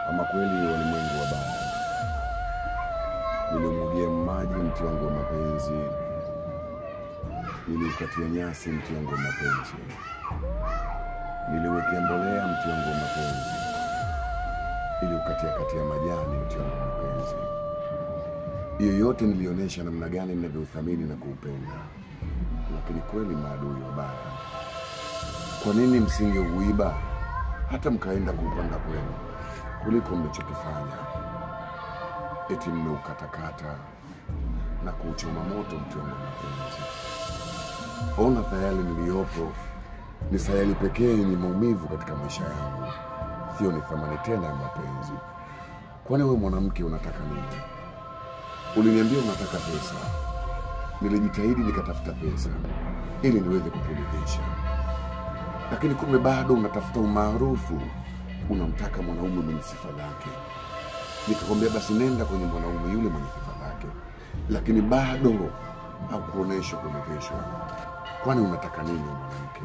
Ama kweli walimwengu wabaya. Nilimwagia maji mti wangu wa mapenzi. Niliukatia nyasi mti wangu wa mapenzi. Niliwekea mbolea mti wangu wa mapenzi. Niliukatia majani mti wangu wa mapenzi. Hiyo yote nilionyesha namna gani ninavyothamini na kuupenda. Lakini kweli maadui wabaya. Kwa nini msingeuiba hata mkaenda kuupanda kwenu kuliko mlichokifanya? Eti mmeukatakata na kuuchoma moto mti wangu wa mapenzi. Ona sayali niliyopo ni sayali pekee yenye maumivu katika maisha yangu. Sio ni thamani tena ya mapenzi. Kwani wewe mwanamke unataka nini? Uliniambia unataka pesa. Nilijitahidi nikatafuta pesa ili niweze kukuridhisha. Lakini kumbe bado unatafuta umaarufu. Unamtaka mwanaume mwenye sifa zake. Nikakwambia basi nenda kwenye mwanaume yule mwenye sifa zake. Lakini bado haukuonesha kuridhishwa. Kwani unataka nini mwanamke?